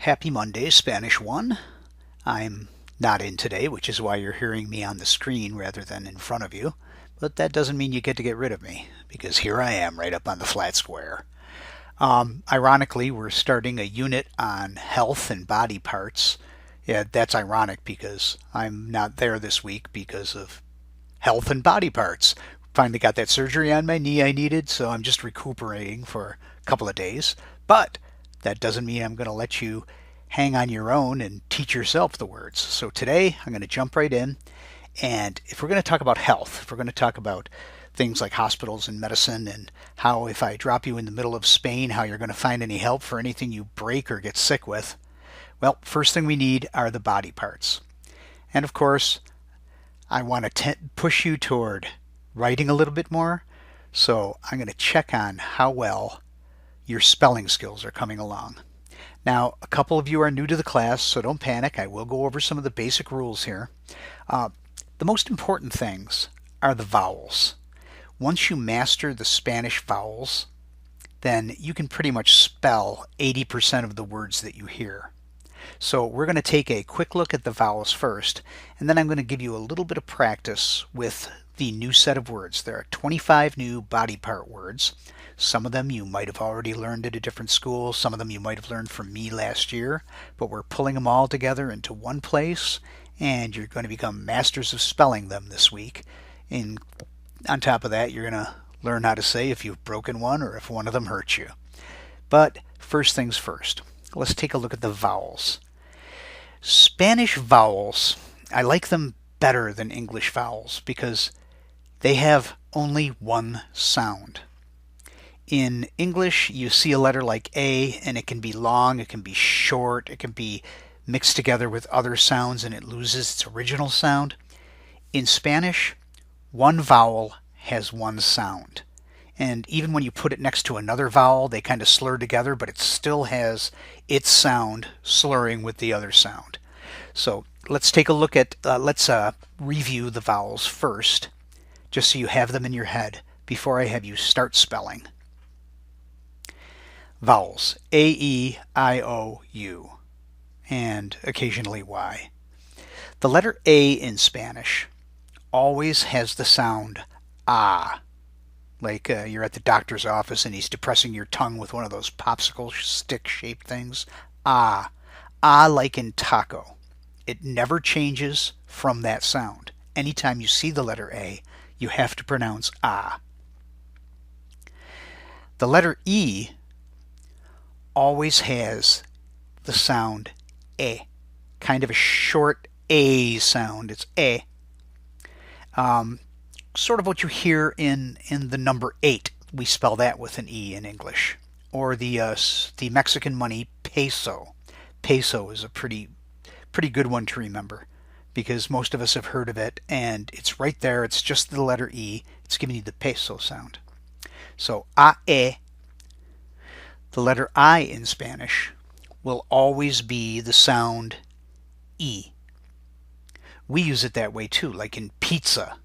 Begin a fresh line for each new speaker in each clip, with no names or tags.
Happy Monday, Spanish 1. I'm not in today, which is why you're hearing me on the screen rather than in front of you. But that doesn't mean you get rid of me, because here I am right up on the flat square. Ironically, we're starting a unit on health and body parts. Yeah, that's ironic because I'm not there this week because of health and body parts. Finally got that surgery on my knee I needed, so I'm just recuperating for a couple of days. But that doesn't mean I'm going to let you hang on your own and teach yourself the words. So today I'm going to jump right in. And if we're going to talk about health, if we're going to talk about things like hospitals and medicine and how if I drop you in the middle of Spain, how you're going to find any help for anything you break or get sick with, well, first thing we need are the body parts. And of course, I want to push you toward writing a little bit more. So I'm going to check on how well your spelling skills are coming along. Now, a couple of you are new to the class, so don't panic. I will go over some of the basic rules here. The most important things are the vowels. Once you master the Spanish vowels, then you can pretty much spell 80% of the words that you hear. So we're going to take a quick look at the vowels first, and then I'm going to give you a little bit of practice with the new set of words. There are 25 new body part words. Some of them you might have already learned at a different school. Some of them you might have learned from me last year. But we're pulling them all together into one place, and you're going to become masters of spelling them this week. And on top of that, you're going to learn how to say if you've broken one or if one of them hurts you. But first things first, let's take a look at the vowels. Spanish vowels, I like them better than English vowels because they have only one sound. In English, you see a letter like A, and it can be long, it can be short, it can be mixed together with other sounds and it loses its original sound. In Spanish, one vowel has one sound. And even when you put it next to another vowel, they kind of slur together, but it still has its sound slurring with the other sound. So let's take a look at, let's review the vowels first, just so you have them in your head before I have you start spelling. Vowels, A, E, I, O, U, and occasionally Y. The letter A in Spanish always has the sound ah, like you're at the doctor's office and he's depressing your tongue with one of those popsicle stick-shaped things. Ah, ah like in taco. It never changes from that sound. Anytime you see the letter A, you have to pronounce ah. The letter E always has the sound E, kind of a short A sound. It's E. Sort of what you hear in the number 8. We spell that with an E in English. Or the Mexican money peso. Peso is a pretty good one to remember because most of us have heard of it and it's right there. It's just the letter E. It's giving you the peso sound. So A, E. The letter I in Spanish will always be the sound E. We use it that way too, like in pizza.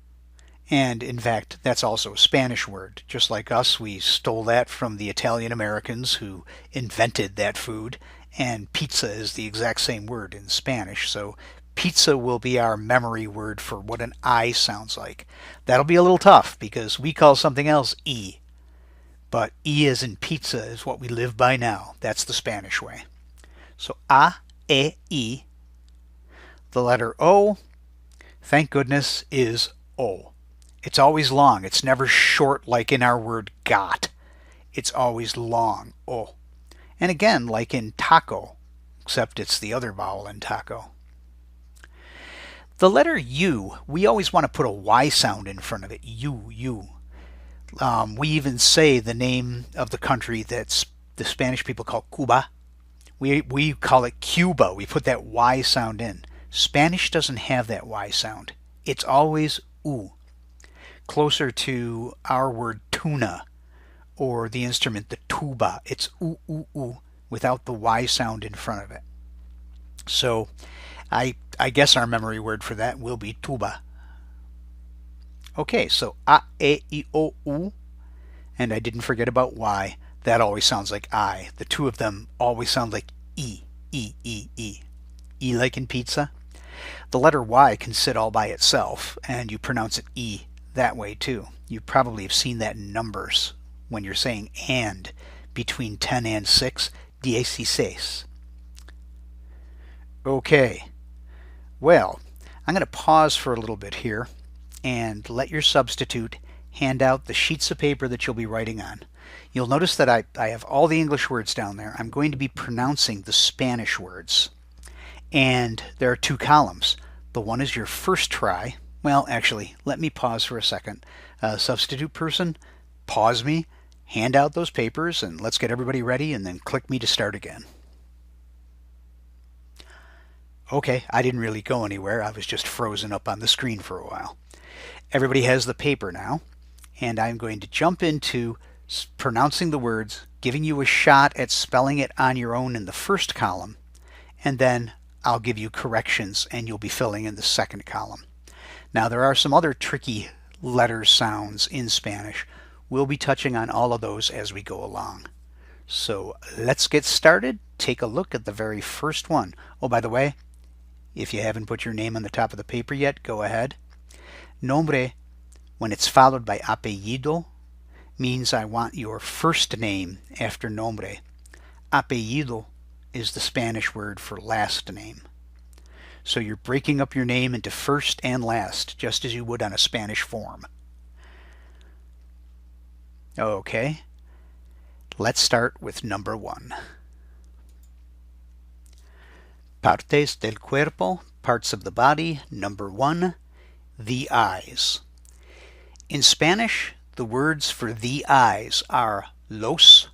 And in fact, that's also a Spanish word. Just like us, we stole that from the Italian Americans who invented that food. And pizza is the exact same word in Spanish. So pizza will be our memory word for what an I sounds like. That'll be a little tough because we call something else E. But E as in pizza is what we live by now. That's the Spanish way. So A, E, I. The letter O, thank goodness, is O. It's always long. It's never short like in our word got. It's always long, O. And again, like in taco, except it's the other vowel in taco. The letter U, we always want to put a Y sound in front of it. U, U. We even say the name of the country that's the Spanish people call Cuba. We call it Cuba. We put that Y sound in. Spanish doesn't have that Y sound. It's always U. Closer to our word tuna or the instrument, the tuba. It's U, U, U without the Y sound in front of it. So I guess our memory word for that will be tuba. Okay, so A, E, I, O, U. And I didn't forget about Y. That always sounds like I. The two of them always sound like E. E, E, E. E like in pizza. The letter Y can sit all by itself, and you pronounce it E that way too. You probably have seen that in numbers when you're saying and between 10 and 6, 16. Okay, well, I'm going to pause for a little bit here and let your substitute hand out the sheets of paper that you'll be writing on. You'll notice that I have all the English words down there. I'm going to be pronouncing the Spanish words. And there are two columns. The one is your first try. Well, actually, let me pause for a second. Substitute person, pause me, hand out those papers, and let's get everybody ready, and then click me to start again. Okay, I didn't really go anywhere. I was just frozen up on the screen for a while. Everybody has the paper now, and I'm going to jump into pronouncing the words, giving you a shot at spelling it on your own in the first column, and then I'll give you corrections and you'll be filling in the second column. Now there are some other tricky letter sounds in Spanish. We'll be touching on all of those as we go along. So let's get started. Take a look at the very first one. Oh, by the way, if you haven't put your name on the top of the paper yet, go ahead. Nombre, when it's followed by apellido, means I want your first name after nombre. Apellido is the Spanish word for last name. So you're breaking up your name into first and last, just as you would on a Spanish form. Okay, let's start with number 1. Partes del cuerpo, parts of the body. Number 1, the eyes. In Spanish, the words for the eyes are los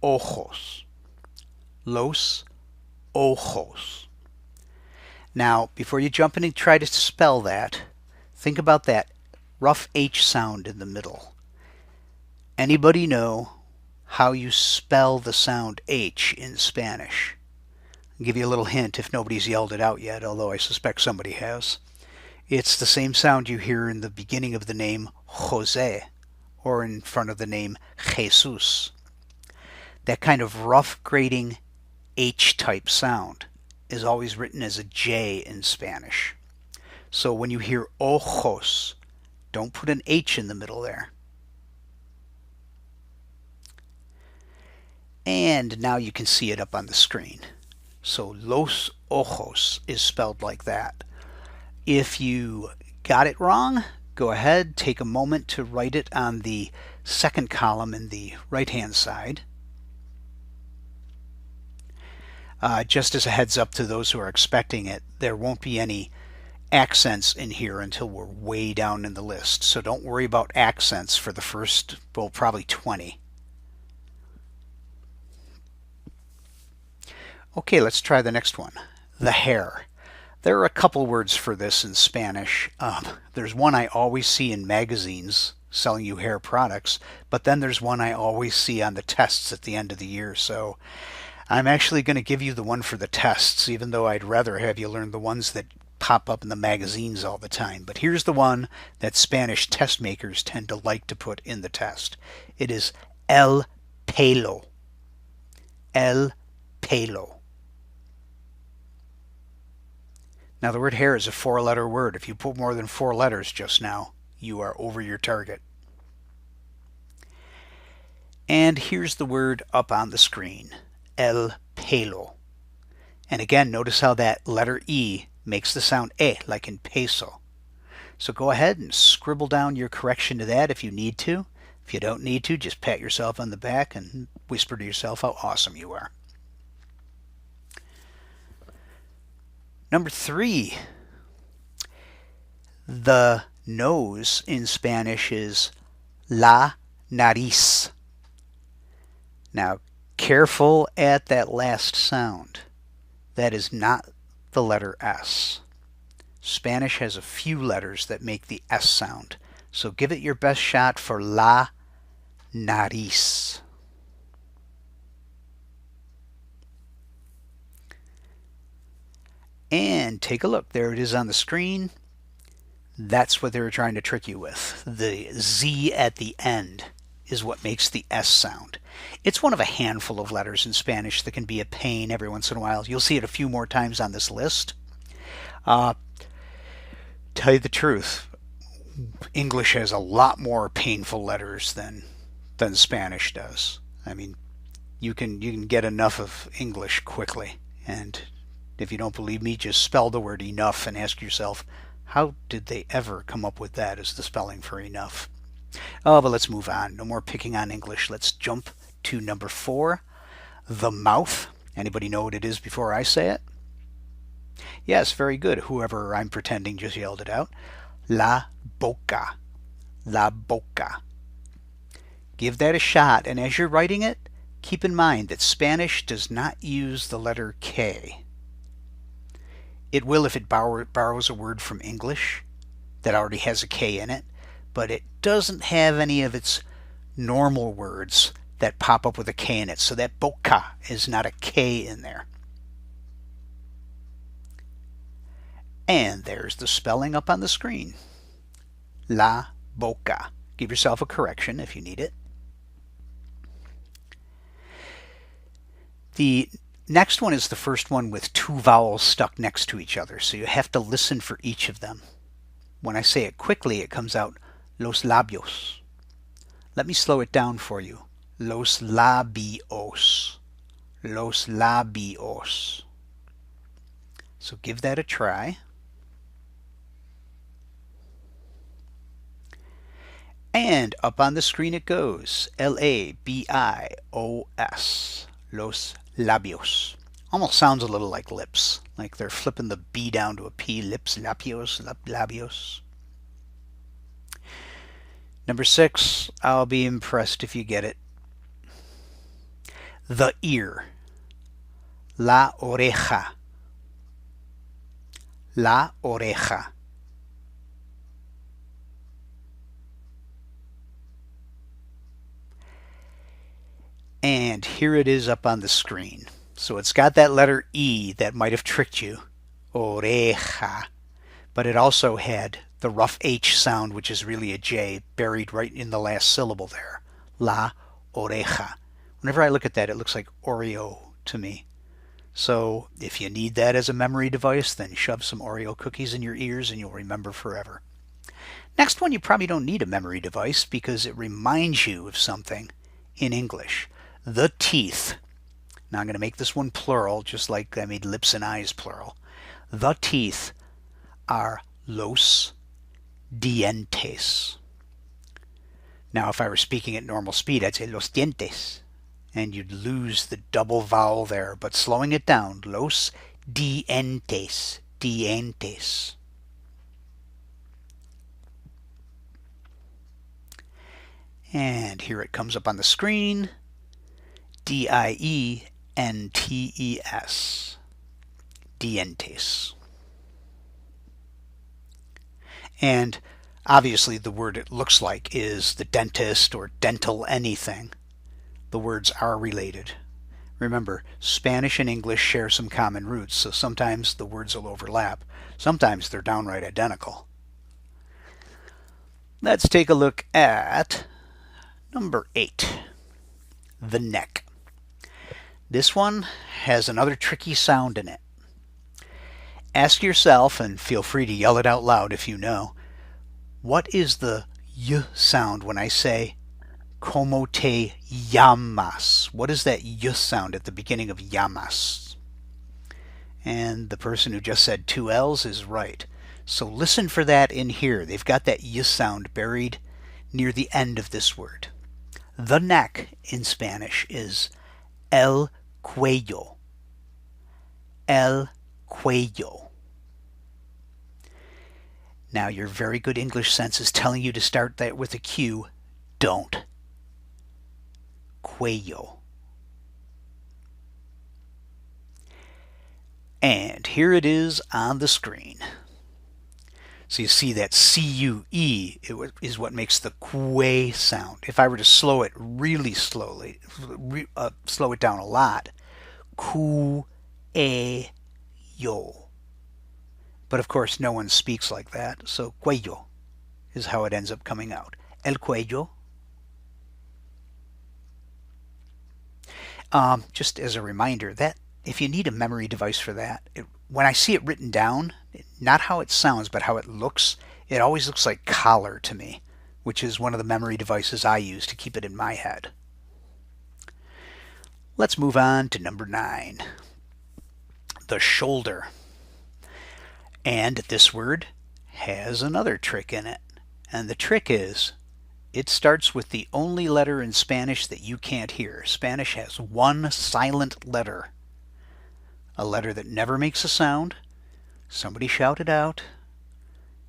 ojos. Los ojos. Now, before you jump in and try to spell that, think about that rough H sound in the middle. Anybody know how you spell the sound H in Spanish? I'll give you a little hint if nobody's yelled it out yet, although I suspect somebody has. It's the same sound you hear in the beginning of the name Jose, or in front of the name Jesus. That kind of rough grating H-type sound is always written as a J in Spanish. So when you hear ojos, don't put an H in the middle there. And now you can see it up on the screen. So los ojos is spelled like that. If you got it wrong, go ahead, take a moment to write it on the second column in the right-hand side. Just as a heads up to those who are expecting it, there won't be any accents in here until we're way down in the list. So don't worry about accents for the first, well, probably 20. Okay, let's try the next one. The hair. There are a couple words for this in Spanish. There's one I always see in magazines selling you hair products, but then there's one I always see on the tests at the end of the year. So I'm actually going to give you the one for the tests, even though I'd rather have you learn the ones that pop up in the magazines all the time. But here's the one that Spanish test makers tend to like to put in the test. It is el pelo. El pelo. Now the word hair is a 4-letter word. If you put more than 4 letters just now, you are over your target. And here's the word up on the screen. El pelo. And again, notice how that letter E makes the sound E, like in peso. So go ahead and scribble down your correction to that if you need to. If you don't need to, just pat yourself on the back and whisper to yourself how awesome you are. Number 3. The nose in Spanish is la nariz. Now, careful at that last sound. That is not the letter S. Spanish has a few letters that make the S sound. So give it your best shot for la nariz. And take a look. There it is on the screen. That's what they were trying to trick you with. The Z at the end is what makes the S sound. It's one of a handful of letters in Spanish that can be a pain every once in a while. You'll see it a few more times on this list. Tell you the truth, English has a lot more painful letters than Spanish does. I mean, you can get enough of English quickly, and if you don't believe me, just spell the word enough and ask yourself, how did they ever come up with that as the spelling for enough? Oh, but let's move on. No more picking on English. Let's jump to number 4, the mouth. Anybody know what it is before I say it? Yes, very good. Whoever I'm pretending just yelled it out. La boca. La boca. Give that a shot, and as you're writing it, keep in mind that Spanish does not use the letter K. It will if it borrows a word from English that already has a K in it, but it doesn't have any of its normal words that pop up with a K in it, so that boca is not a K in there. And there's the spelling up on the screen. La boca. Give yourself a correction if you need it. The next one is the first one with 2 vowels stuck next to each other, so you have to listen for each of them. When I say it quickly, it comes out los labios. Let me slow it down for you. Los labios. Los labios. So give that a try. And up on the screen it goes. L-A-B-I-O-S. Los labios. Almost sounds a little like lips, like they're flipping the B down to a P. Lips, labios, labios. Number 6, I'll be impressed if you get it. The ear. La oreja. La oreja. And here it is up on the screen. So it's got that letter E that might have tricked you. Oreja. But it also had the rough H sound, which is really a J, buried right in the last syllable there. La oreja. Whenever I look at that, it looks like Oreo to me. So if you need that as a memory device, then shove some Oreo cookies in your ears and you'll remember forever. Next one, you probably don't need a memory device because it reminds you of something in English. The teeth. Now I'm going to make this one plural, just like I made lips and eyes plural. The teeth are los dientes. Now if I were speaking at normal speed, I'd say los dientes, and you'd lose the double vowel there, but slowing it down, los dientes, dientes. And here it comes up on the screen. D-I-E-N-T-E-S. Dientes. And obviously the word it looks like is the dentist or dental anything. The words are related. Remember, Spanish and English share some common roots, so sometimes the words will overlap. Sometimes they're downright identical. Let's take a look at number 8, the neck. This one has another tricky sound in it. Ask yourself, and feel free to yell it out loud if you know, what is the y sound when I say como te llamas? What is that y sound at the beginning of llamas? And the person who just said 2 L's is right. So listen for that in here. They've got that y sound buried near the end of this word. The neck in Spanish is el cuello. El cuello. Now your very good English sense is telling you to start that with a Q. Don't. Cuello. And here it is on the screen. So you see that C-U-E is what makes the que sound. If I were to slow it really slowly, slow it down a lot, cu-e-yo. But of course no one speaks like that, so cuello is how it ends up coming out. El cuello. Just as a reminder, that if you need a memory device for that, when I see it written down, not how it sounds, but how it looks, it always looks like collar to me, which is one of the memory devices I use to keep it in my head. Let's move on to number 9, the shoulder. And this word has another trick in it. And the trick is, it starts with the only letter in Spanish that you can't hear. Spanish has one silent letter. A letter that never makes a sound. Somebody shout it out.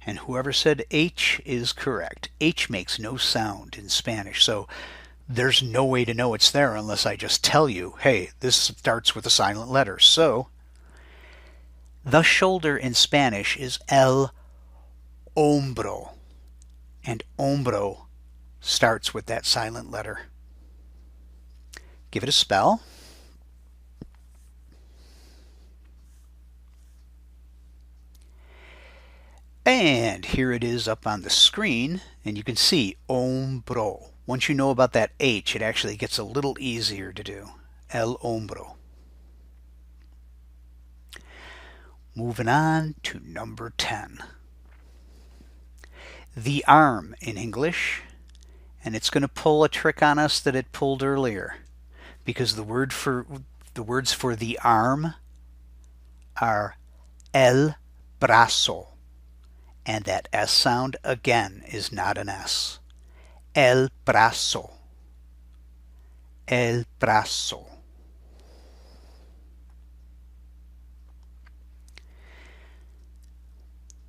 And whoever said H is correct. H makes no sound in Spanish. So there's no way to know it's there unless I just tell you, hey, this starts with a silent letter. So the shoulder in Spanish is el hombro. And hombro starts with that silent letter. Give it a spell. And here it is up on the screen, and you can see hombro. Once you know about that H, it actually gets a little easier to do. El hombro. Moving on to number 10. The arm in English, and it's going to pull a trick on us that it pulled earlier, because the words for the arm are el brazo, and that S sound again is not an S. El brazo. El brazo.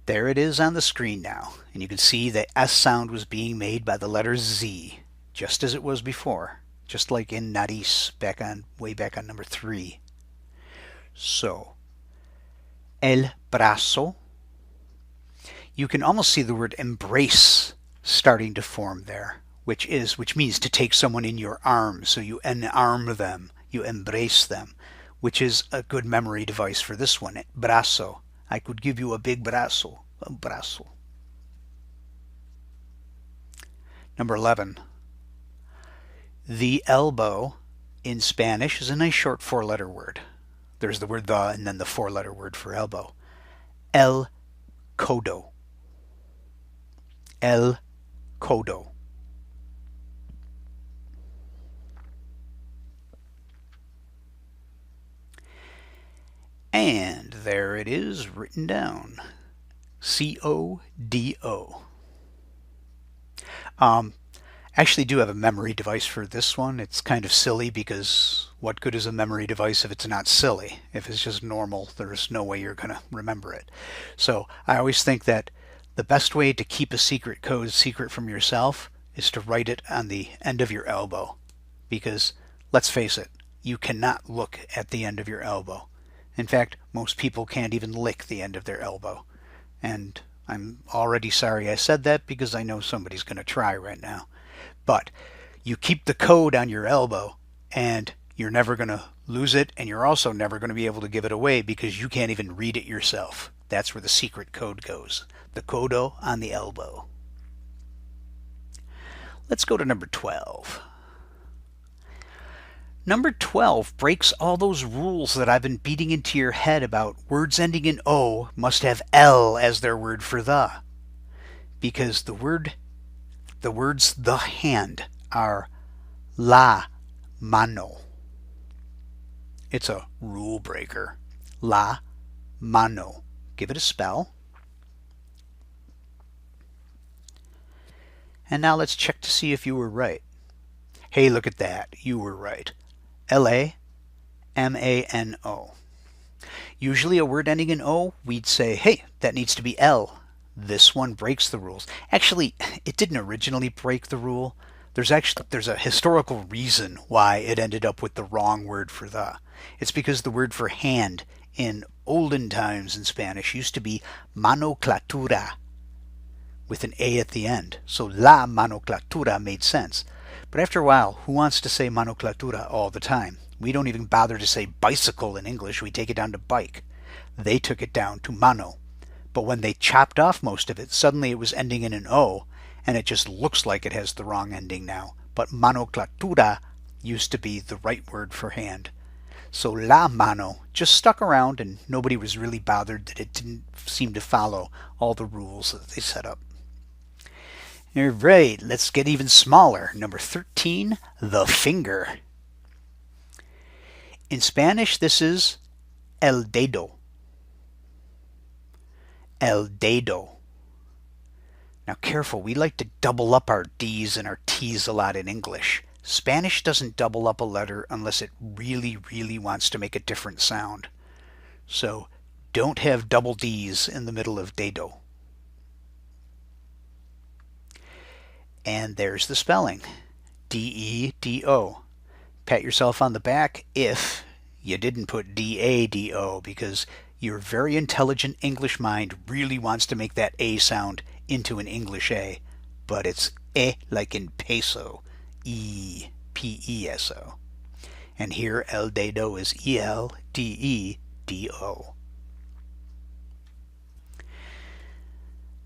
There it is on the screen now, and you can see the S sound was being made by the letter Z, just as it was before, just like in nariz way back on number 3. So, el brazo. You can almost see the word embrace starting to form there, which means to take someone in your arms. So you enarm them, you embrace them, which is a good memory device for this one. Brazo. I could give you a big brazo. A brazo. Number 11. The elbow in Spanish is a nice short 4-letter word. There's the word the and then the 4-letter word for elbow. El codo. El codo. And there it is written down. C-O-D-O. Actually do have a memory device for this one. It's kind of silly because what good is a memory device if it's not silly? If it's just normal, there's no way you're going to remember it. So I always think that the best way to keep a secret code secret from yourself is to write it on the end of your elbow. Because, let's face it, you cannot look at the end of your elbow. In fact, most people can't even lick the end of their elbow. And I'm already sorry I said that because I know somebody's going to try right now. But you keep the code on your elbow and you're never going to lose it, and you're also never going to be able to give it away because you can't even read it yourself. That's where the secret code goes. The codo on the elbow. Let's go to number 12. Number 12 breaks all those rules that I've been beating into your head about words ending in O must have L as their word for the. Because the words the hand are la mano. It's a rule breaker. La mano. Give it a spell. And now let's check to see if you were right. Hey, look at that. You were right. L-A-M-A-N-O. Usually a word ending in O, we'd say, hey, that needs to be L. This one breaks the rules. Actually, it didn't originally break the rule. There's a historical reason why it ended up with the wrong word for the. It's because the word for hand in olden times in Spanish used to be manoclatura with an A at the end. So la manoclatura made sense. But after a while, who wants to say manoclatura all the time? We don't even bother to say bicycle in English. We take it down to bike. They took it down to mano. But when they chopped off most of it, suddenly it was ending in an O, and it just looks like it has the wrong ending now. But manoclatura used to be the right word for hand. So la mano just stuck around and nobody was really bothered that it didn't seem to follow all the rules that they set up. All right, let's get even smaller. Number 13, the finger. In Spanish, this is el dedo. El dedo. Now careful, we like to double up our D's and our T's a lot in English. Spanish doesn't double up a letter unless it really, really wants to make a different sound. So don't have double D's in the middle of dedo. And there's the spelling. D-E-D-O. Pat yourself on the back if you didn't put D-A-D-O, because your very intelligent English mind really wants to make that A sound into an English A, but it's E like in peso, E, P-E-S-O. And here el dedo is E-L-D-E-D-O.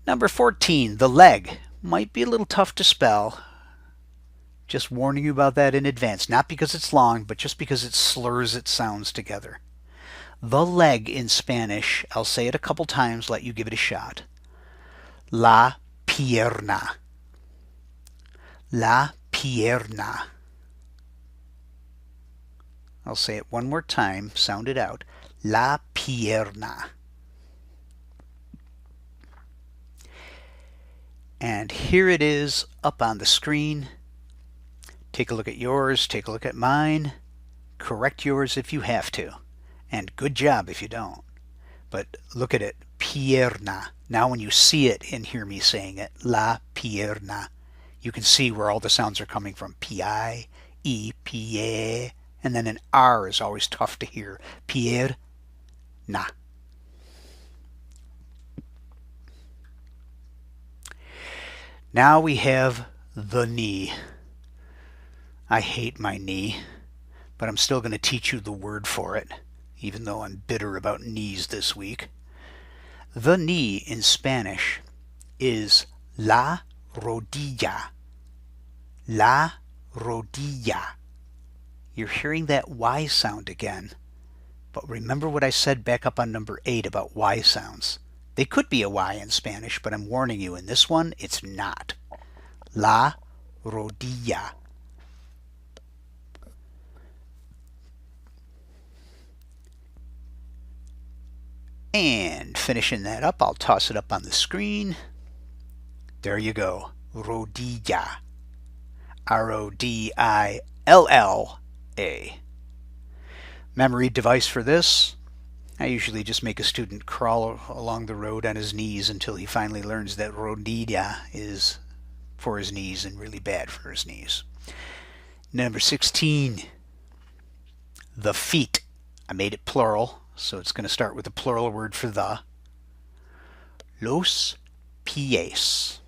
Number 14, the leg. Might be a little tough to spell. Just warning you about that in advance. Not because it's long, but just because it slurs its sounds together. The leg in Spanish, I'll say it a couple times, let you give it a shot. La pierna. La pierna. I'll say it one more time, sound it out. La pierna. And here it is up on the screen. Take a look at yours, take a look at mine. Correct yours if you have to. And good job if you don't. But look at it, pierna. Now when you see it and hear me saying it, la pierna, you can see where all the sounds are coming from. P-I, E, P-A, and then an R is always tough to hear. Pierna. Now we have the knee. I hate my knee, but I'm still going to teach you the word for it, even though I'm bitter about knees this week. The knee in Spanish is la rodilla. La rodilla. You're hearing that Y sound again, but remember what I said back up on number 8 about Y sounds. They could be a Y in Spanish, but I'm warning you, in this one, it's not. La rodilla. And finishing that up, I'll toss it up on the screen. There you go. Rodilla. R-O-D-I-L-L-A. Memory device for this. I usually just make a student crawl along the road on his knees until he finally learns that rodilla is for his knees and really bad for his knees. Number 16. The feet. I made it plural, so it's going to start with a plural word for the. Los pies.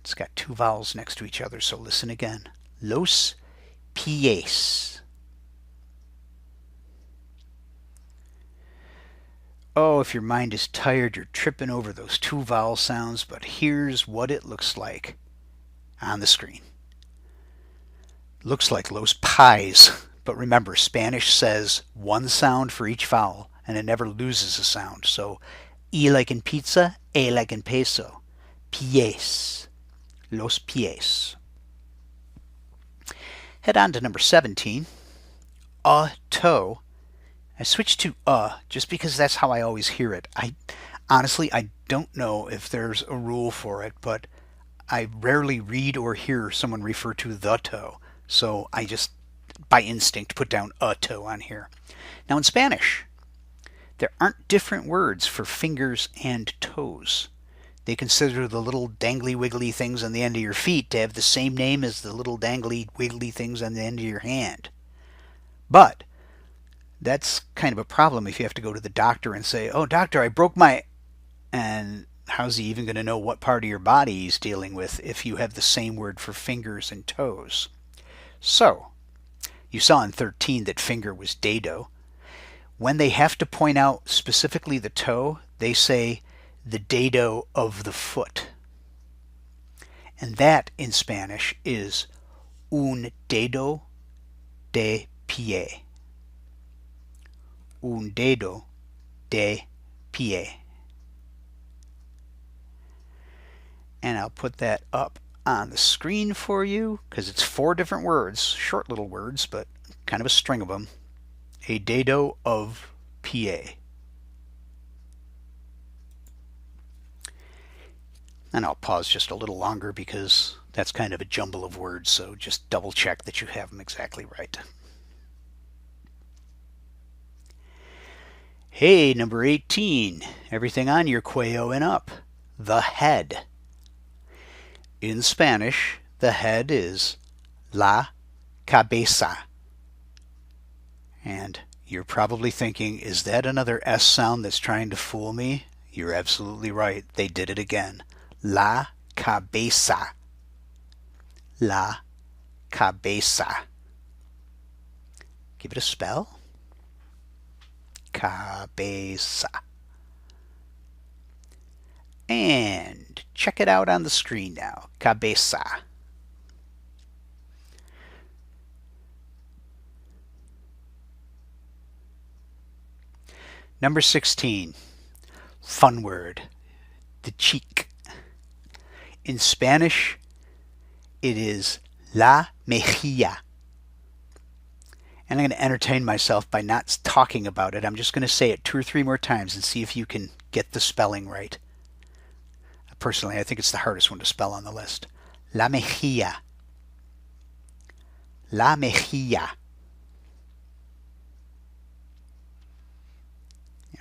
It's got two vowels next to each other, so listen again. Los pies. Oh, if your mind is tired, you're tripping over those two vowel sounds, but here's what it looks like on the screen. Looks like los pies, but remember, Spanish says one sound for each vowel, and it never loses a sound. So, E like in pizza, A like in peso. Pies. Los pies. Head on to number 17. A toe. I switched to just because that's how I always hear it. Honestly, I don't know if there's a rule for it, but I rarely read or hear someone refer to the toe. So I just, by instinct, put down a toe on here. Now in Spanish, there aren't different words for fingers and toes. They consider the little dangly wiggly things on the end of your feet to have the same name as the little dangly wiggly things on the end of your hand. But that's kind of a problem if you have to go to the doctor and say, oh, doctor, I broke my... And how's he even going to know what part of your body he's dealing with if you have the same word for fingers and toes? So, you saw in 13 that finger was dedo. When they have to point out specifically the toe, they say the dedo of the foot. And that in Spanish is un dedo de pie. Un dedo de pie. And I'll put that up on the screen for you because it's 4 different words, short little words, but kind of a string of them. A dedo of pie. And I'll pause just a little longer because that's kind of a jumble of words, so just double check that you have them exactly right. Hey, number 18. Everything on your cuello and up. The head. In Spanish, the head is la cabeza. And you're probably thinking, is that another S sound that's trying to fool me? You're absolutely right. They did it again. La cabeza. La cabeza. Give it a spell. Cabeza. And check it out on the screen now. Cabeza. Number 16. Fun word. The cheek. In Spanish, it is la mejilla. And I'm going to entertain myself by not talking about it. I'm just going to say it 2 or 3 more times and see if you can get the spelling right. Personally, I think it's the hardest one to spell on the list. La mejilla. La mejilla.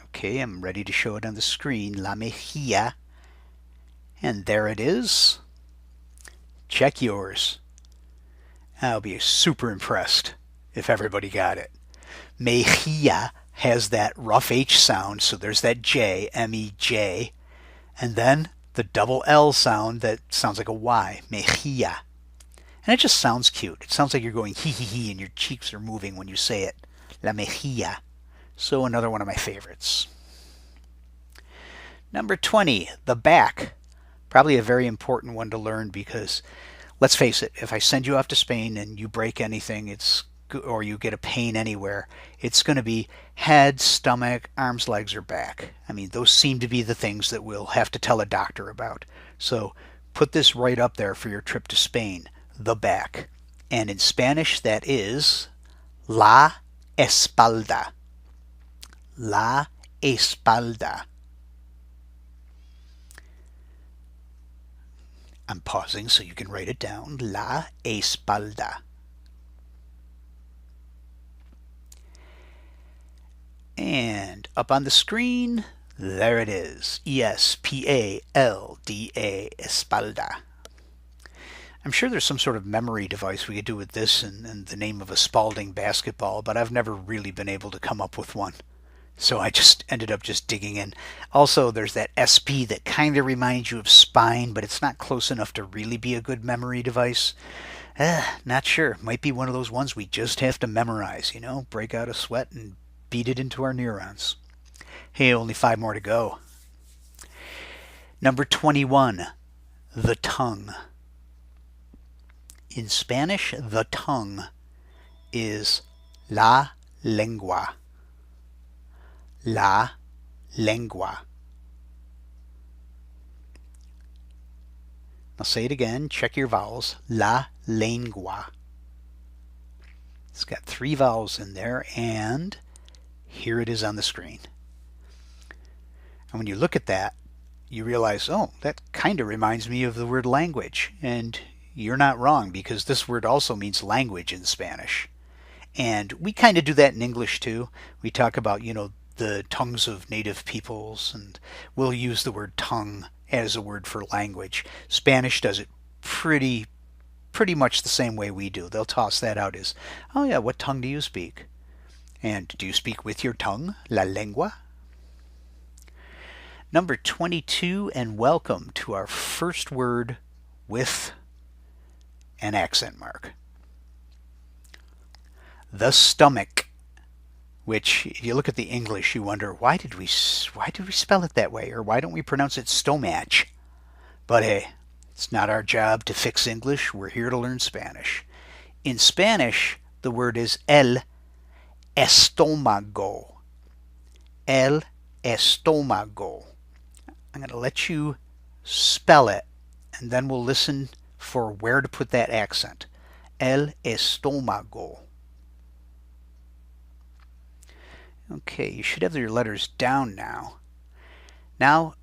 Okay, I'm ready to show it on the screen. La mejilla. And there it is. Check yours. I'll be super impressed if everybody got it. Mejilla has that rough H sound, so there's that J, M-E-J, and then the double L sound that sounds like a Y, mejilla. And it just sounds cute. It sounds like you're going hee hee hee and your cheeks are moving when you say it. La mejilla. So another one of my favorites. Number 20, the back. Probably a very important one to learn because, let's face it, if I send you off to Spain and you break anything, or you get a pain anywhere, it's going to be head, stomach, arms, legs, or back. I mean, those seem to be the things that we'll have to tell a doctor about. So put this right up there for your trip to Spain, the back. And in Spanish, that is la espalda. La espalda. I'm pausing so you can write it down. La espalda. And up on the screen, there it is. E-S-P-A-L-D-A, espalda. I'm sure there's some sort of memory device we could do with this in the name of a Spalding basketball, but I've never really been able to come up with one. So I just ended up just digging in. Also, there's that SP that kind of reminds you of spine, but it's not close enough to really be a good memory device. Not sure. Might be one of those ones we just have to memorize, you know, break out a sweat and beat it into our neurons. Hey, only 5 more to go. Number 21, the tongue. In Spanish, the tongue is la lengua. La lengua. I'll say it again. Check your vowels. La lengua. It's got 3 vowels in there, and here it is on the screen. And when you look at that, you realize, oh, that kind of reminds me of the word language. And you're not wrong, because this word also means language in Spanish. And we kind of do that in English too. We talk about, you know, the tongues of native peoples, and we'll use the word tongue as a word for language. Spanish does it pretty much the same way we do. They'll toss that out as, oh yeah, what tongue do you speak? And do you speak with your tongue, la lengua? Number 22, and welcome to our first word with an accent mark. The stomach. Which, if you look at the English, you wonder, why did we spell it that way? Or why don't we pronounce it stomach? But hey, it's not our job to fix English. We're here to learn Spanish. In Spanish, the word is el estómago. El estómago. I'm going to let you spell it, and then we'll listen for where to put that accent. El estómago. Okay, you should have your letters down now. Now,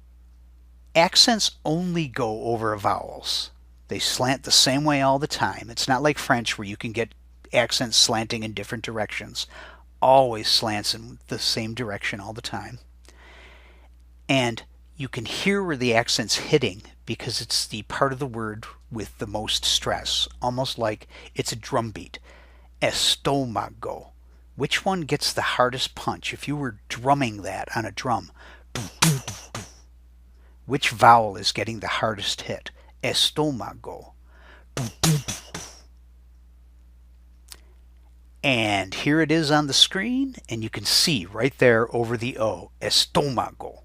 accents only go over vowels. They slant the same way all the time. It's not like French where you can get accents slanting in different directions. Always slants in the same direction all the time. And you can hear where the accent's hitting because it's the part of the word with the most stress, almost like it's a drum beat. Estómago. Which one gets the hardest punch? If you were drumming that on a drum, which vowel is getting the hardest hit? Estómago. And here it is on the screen, and you can see right there over the O, estómago.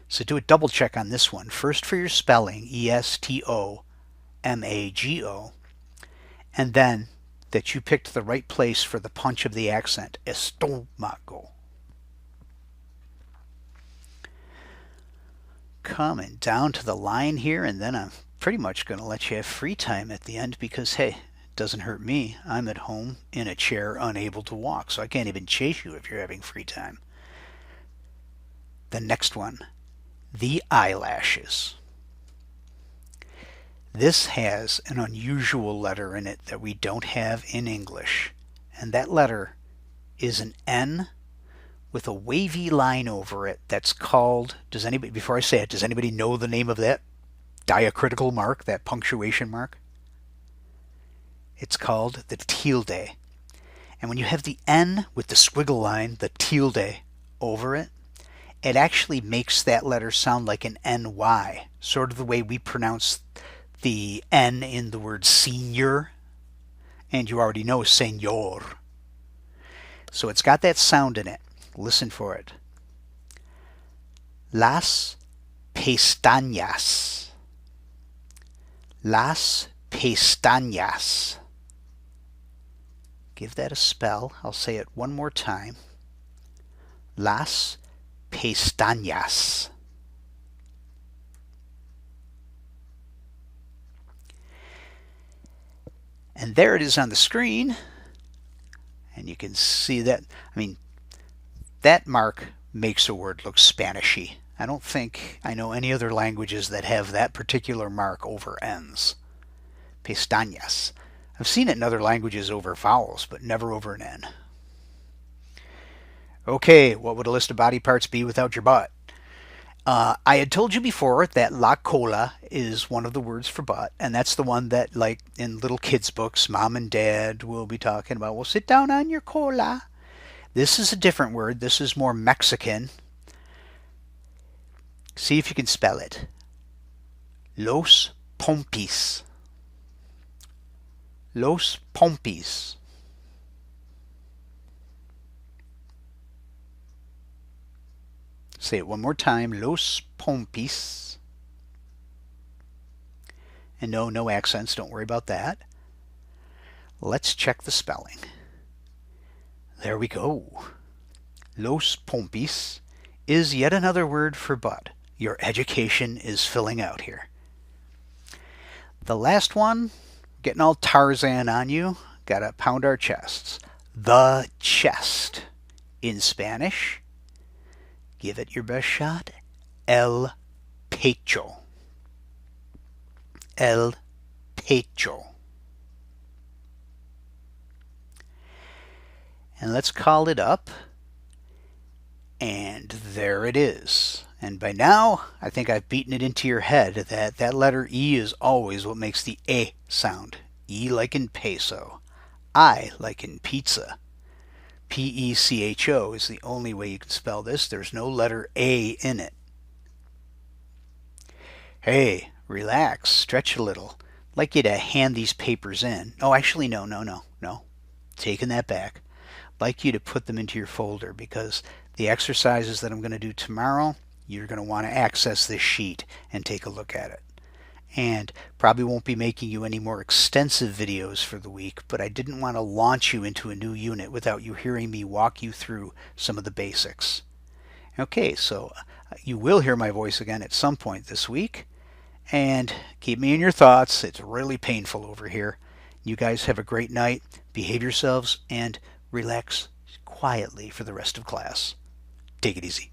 So do a double check on this one. First for your spelling, E-S-T-O-M-A-G-O, and then that you picked the right place for the punch of the accent, estómago. Coming down to the line here, and then I'm pretty much going to let you have free time at the end because, hey, it doesn't hurt me. I'm at home in a chair unable to walk, so I can't even chase you if you're having free time. The next one, the eyelashes. This has an unusual letter in it that we don't have in English, and that letter is an N with a wavy line over it that's called, does anybody, before I say it, does anybody know the name of that diacritical mark, that punctuation mark? It's called the tilde. And when you have the N with the squiggle line, the tilde, over it, it actually makes that letter sound like an NY, sort of the way we pronounce the N in the word senior, and you already know señor. So it's got that sound in it. Listen for it. Las pestañas. Las pestañas. Give that a spell. I'll say it one more time. Las pestañas. And there it is on the screen. And you can see that, that mark makes a word look Spanishy. I don't think I know any other languages that have that particular mark over N's. Pestañas. I've seen it in other languages over vowels, but never over an N. Okay, what would a list of body parts be without your butt? I had told you before that la cola is one of the words for butt, and that's the one that, like in little kids' books, mom and dad will be talking about, well, sit down on your cola. This is a different word. This is more Mexican. See if you can spell it. Los pompis. Los pompis. Say it one more time. Los pompis. And no accents. Don't worry about that. Let's check the spelling. There we go. Los pompis is yet another word for butt. Your education is filling out here. The last one, getting all Tarzan on you. Gotta pound our chests. The chest. In Spanish, give it your best shot. El pecho. El pecho. And let's call it up. And there it is. And by now, I think I've beaten it into your head that that letter E is always what makes the A sound. E like in peso. I like in pizza. P-E-C-H-O is the only way you can spell this. There's no letter A in it. Hey, relax, stretch a little. I'd like you to hand these papers in. Oh, actually, no. Taking that back. I'd like you to put them into your folder because the exercises that I'm going to do tomorrow, you're going to want to access this sheet and take a look at it. and probably won't be making you any more extensive videos for the week, but I didn't want to launch you into a new unit without you hearing me walk you through some of the basics. Okay, so you will hear my voice again at some point this week, and keep me in your thoughts. It's really painful over here. You guys have a great night, behave yourselves, and relax quietly for the rest of class. Take it easy.